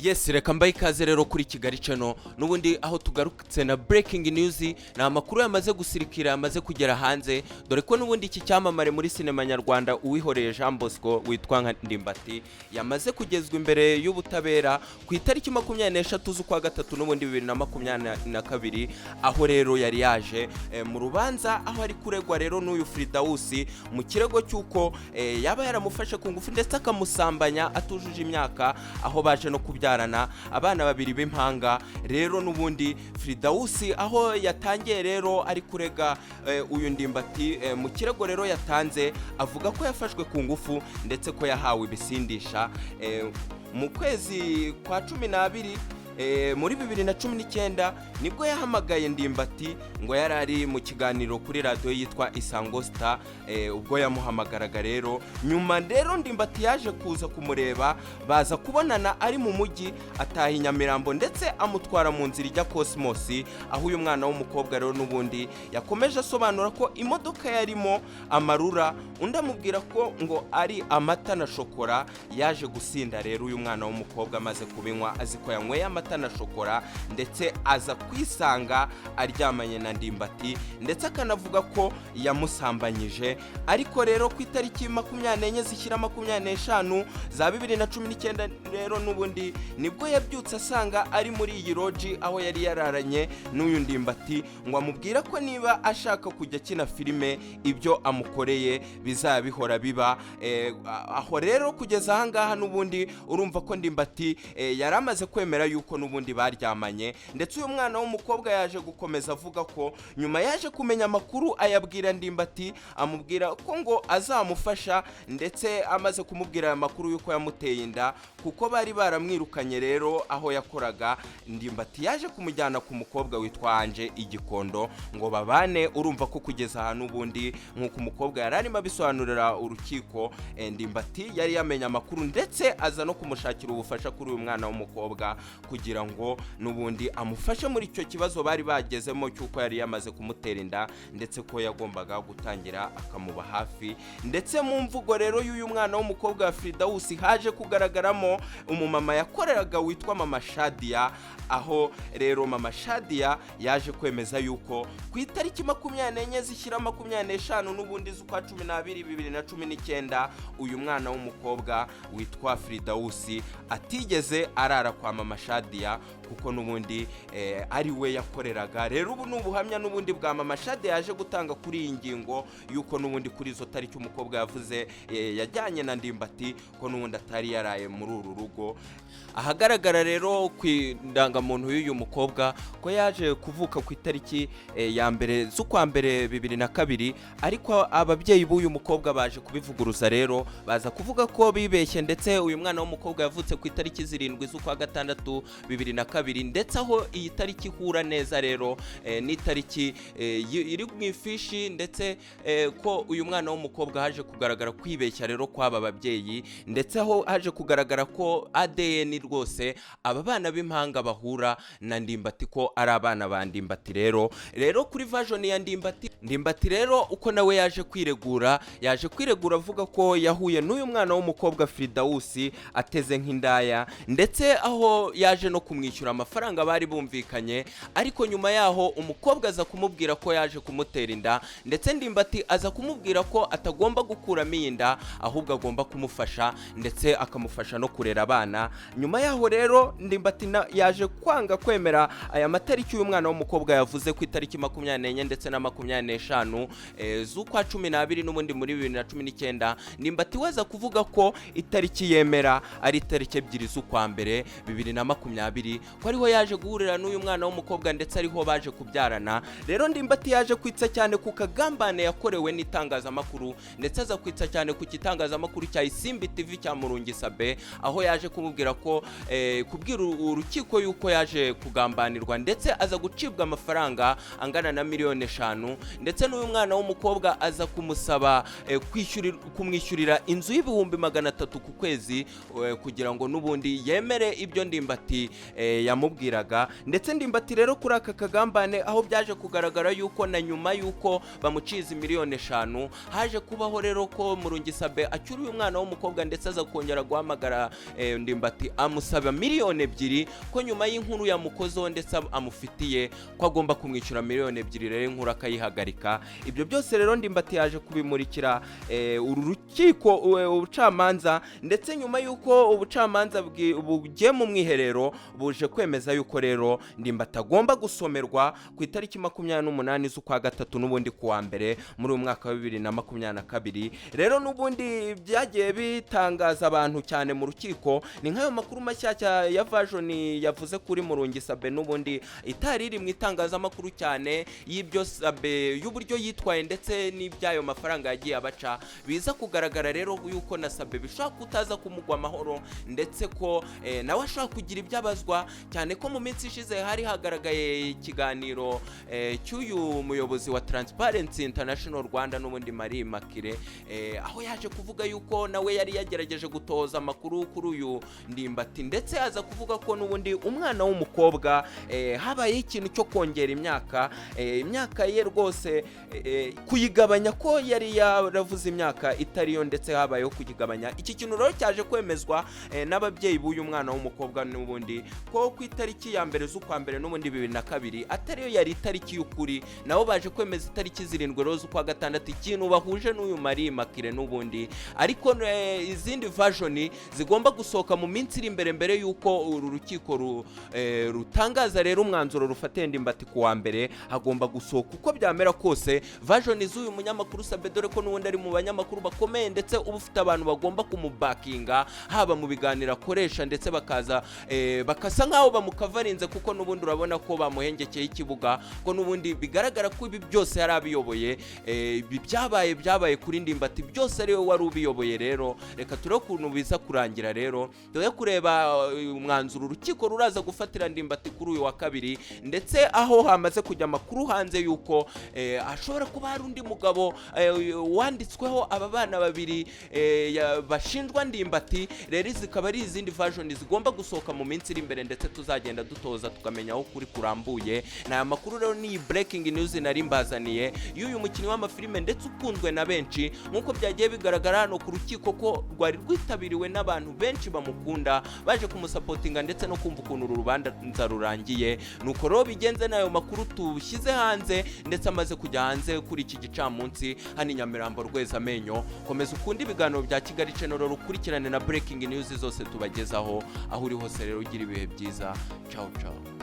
Yes, reka mbaye ikaze rero kuri Kigali Channel nubundi aho tugarutse na breaking news na amakuru yamaze gusirikira yamaze kugera hanze dore ko nubundi iki cyamamare muri sinema nyarwanda uwihoreye Jean Bosco witwa nka Ndimbati yamaze kugezwa imbere y'ubutabera ku itariki 23 z'ukwa gatatu nubundi 2022 aho rero yari yaje mu rubanza aho ari kuregwa rero n'uyu Fridausi mu kirego cyuko yaba yaramufashe ku ngufu ndetse akamusambanya atujuje imyaka aho baje no kubyarana abana babiri b'impanga rero nubundi Fridausi aho yatangiye rero ari kurega uyu Ndimbati mu kirego rero yatanze avuga ko yafashwe ku ngufu ndetse ko yahawe ibisindisha mu kwezi kwa 12 muri 2019 nibwo yahamagaye Ndimbati ngo yarari mu kiganiro kuri radio yitwa Isango Star ubwo yamuhamagaraga rero nyuma rero Ndimbati yaje kuza kumureba baza kubonana ari mu mujyi ataha Nyamirambo ndetse amutwara mu nzira ijya Cosmos aho uyu mwana w'umukobwa rero nubundi yakomeje asobanura ko imodoka yarimo amarura undi amubwira ko ngo ari amata na shokora yaje gusinda rero uyu mwana w'umukobwa amaze kubinywa aziko yanyweye amata na shokora ndetse aza kwisanga aryamanye na Ndimbati ndetse akanavuga ko yamusambanyije ariko rero ku itariki 24 zishyira 25 za 2019 rero nubundi nibwo yabyutse asanga ari muri iyi loji aho yari yararanye n'uyu Ndimbati ngo amubwira ko niba ashaka kujya kina filime ibyo amukoreye bizabihora biba aho rero kugeza ahangaha nubundi urumva ko Ndimbati yaramaze kwemera yuko nubundi baryamanye ndetse uyu mwana w'umukobwa yaje gukomeza avuga ko nyuma yaje kumenya amakuru ayabwira Ndimbati amubwira ko ngo azamufasha ndetse amaze kumubwira amakuru yuko yamuteye inda kuko bari baramwirukanye rero aho yakoraga Ndimbati yaje kumujyana ku mukobwa witwa Anje Igikondo ngo babane urumva ko kugeza ahantu ubundi nkuko umukobwa yararimo abisobanurira urukiko Ndimbati yari yamenya amakuru ndetse aza no kumushakira ubufasha kuri uyu mwana w'umukobwa kugira ngo nubundi amufashe muri icyo kibazo bari bagezemo cyuko yari yamaze kumutera inda ndetse ko yagombaga gutangira akamuba hafi ndetse mu mvugo rero y'uyu mwana w'umukobwa wa Fridausi haje kugaragaramo umumama yakoreraga witwa Mama Shadia aho rero Mama Shadia yaje kwemeza yuko ku itariki 24 zishyira 25 nubundi z'ukwa 12 2019 uyu mwana w'umukobwa witwa Fridausi atigeze arara kwa Mama Shadia kuko nubundi ari we yakoreraga rero ubu nubuhamya nubundi bwa Mama Shadia yaje gutanga kuri iyi ngingo yuko nubundi kuri izo tariki umukobwa yavuze yajyanye na Ndimbati ko nubundi atari yaraye muri uru rugo ahagaragara rero kwindangamuntu y'uyu mukobwa ko yaje kuvuka ku itariki ya mbere z'ukwa mbere 2002 ariko ababyeyi b'uyu mukobwa baje kubivuguruza rero baza kuvuga ko bibeshye ndetse uyu mwana w'umukobwa yavutse ku itariki 7 z'ukwa gatandatu 2002 ndetse aho iyi tariki hura neza rero n'itariki iri mu ifishi ndetse ko uyu mwana w'umukobwa haje kugaragara kwibeshya rero kw'aba babyeyi ndetse aho haje kugaragara ko ADN rwose aba bana b'impanga bahura na Ndimbati ko ari abana ba Ndimbati rero kuri version ya Ndimbati rero uko nawe yaje kwiregura avuga ko yahuye n'uyu mwana w'umukobwa Fridausi ateze nk'indaya ndetse aho yaje no kumwishyura amafaranga bari bumvikanye ariko nyuma yaho umukobwa aza kumubwira ko yaje kumutera inda ndetse Ndimbati aza kumubwira ko atagomba gukuramo inda ahubwo agomba kumufasha ndetse akamufasha no kurera abana nyuma yaho rero Ndimbati yaje kwanga kwemera aya matariki uyu mwana w'umukobwa yavuze ku itariki 24 ndetse na 25 z'ukwa 12 n'ubundi muri 2019 Ndimbati waza kuvuga ko itariki yemera ari itariki ebyiri z'ukwa mbere 2020 ko ariho yaje guhurira n'uyu mwana w'umukobwa ndetse ariho baje kubyarana rero Ndimbati yaje kwitsa cyane ku kagambane yakorewe n'itangazamakuru ndetse aza kwitsa cyane ku kitangazamakuru cya Isimbi TV cya Murungisabe aho yaje kumubwira ko kubwira urukiko yuko yaje kugambanirwa ndetse aza gucibwa amafaranga angana na 5 miliyoni ndetse n'uyu mwana w'umukobwa aza kumusaba kumwishyurira inzu y'ibihumbi 300 ku kwezi kugira ngo nubundi yemere ibyo Ndimbati Ndimbati yamubwiraga. Ndetse Ndimbati rero kuri aka kagambane aho byaje kugaragara yuko na nyuma yuko bamuciza miliyoni 5 haje kubaho rero ko Murungisabe acyuriye umwana w'umukobwa ndetse aza kongera guhamagara Ndimbati amusaba miliyoni 2 ko nyuma y'inkuru yamukozeho ndetse amufitiye ko agomba kumwishyura miliyoni 2 rero inkuru akayihagarika. Ibyo byose rero Ndimbati yaje kubimurikira uru rukiko ubucamanza, ndetse nyuma yuko ubucamanza bugiye mu mwiherero buje kwemeza yuko rero Ndimbati agomba gusomerwa ku itariki 28 z'ukwa gatatu n'ubundi kuwa mbere muri uyu mwaka wa 2022. Rero n'ubundi byagiye bitangaza abantu cyane mu rukiko, ni nk'ayo makuru mashyashya ya version yavuze kuri Murungisabe n'ubundi itari iri mu itangazamakuru cyane y'ibyo Sabe y'uburyo yitwaye ndetse n'ibyayo mafaranga yagiye abaca, biza kugaragara rero yuko na Sabe bishobora kutaza kumugwa amahoro ndetse ko nawe ashobora kugira ibyabazwa cyane ko mu minsi ishize hari hagaragaye ikiganiro cy'uyu muyobozi wa Transparency International Rwanda n'ubundi Marie Makire, aho yaje kuvuga yuko nawe yari yagerageje gutoza amakuru kuri uyu Ndimbati, ndetse aza kuvuga ko n'ubundi umwana w'umukobwa habaye ikintu cyo kongera imyaka ye rwose kuyigabanya, ko yari yaravuze imyaka itariyo ndetse habayeho kuyigabanya. Iki kintu rero cyaje kwemezwa n'ababyeyi b'uyu mwana w'umukobwa n'ubundi ko ku itariki ya mbere z'ukwa mbere n'ubundi 2022 atariyo yari itariki y'ukuri, nabo baje kwemeza itariki 7 rero z'ukwa gatandatu, ikintu bahuje n'uyu Marie Makire n'ubundi. Ariko izindi version zigomba gusohoka mu minsi iri mbere yuko uru rukiko rutangaza rero umwanzuro rufatiye Ndimbati kuwa mbere, hagomba gusohoka uko byamera kose version z'uyu munyamakuru Sabe, dore ko n'ubundi ari mu banyamakuru bakomeye ndetse uba ufite abantu bagomba kumubakinga haba mu biganiro akoresha, ndetse bakasa nk'aho bamukavarinze kuko n'ubundi urabona ko bamuhengekeye ikibuga, ko n'ubundi bigaragara ko ibi byose yari abiyoboye, ibi byabaye kuri Ndimbati byose ariwe wari ubiyoboye. Rero reka turebe ukuntu biza kurangira, rero dore kureba umwanzuro urukiko ruraza gufatira Ndimbati kuri uyu wa kabiri, ndetse aho hamaze kujya amakuru hanze yuko ashobora kuba hari undi mugabo wanditsweho aba bana babiri bashinjwa Ndimbati. Rero zikaba ari izindi version zigomba gusohoka mu minsi iri imbere, ndetse tuzagenda dutoza tukamenya aho kuri kurambuye. Naya makuru rero ni breaking news nari mbazaniye y'uyu mukinnyi w'amafilime ndetse ukunzwe na benshi, nk'uko byagiye bigaragara hano ku rukiko ko rwari rwitabiriwe n'abantu benshi bamukunda baje kumusapotinga ndetse no kumva ukuntu uru rubanza rurangiye. Nuko rero bigenze n'ayo makuru tushyize hanze ndetse amaze kujya hanze kuri iki gicamunsi hano Nyamirambo Rwezamenyo. Komeza ukunda ibiganiro bya Kigali Channel, rukurikirane na breaking news zose tubagezaho aho uri hose. Rero ugira ibihe byiza. Ciao ciao.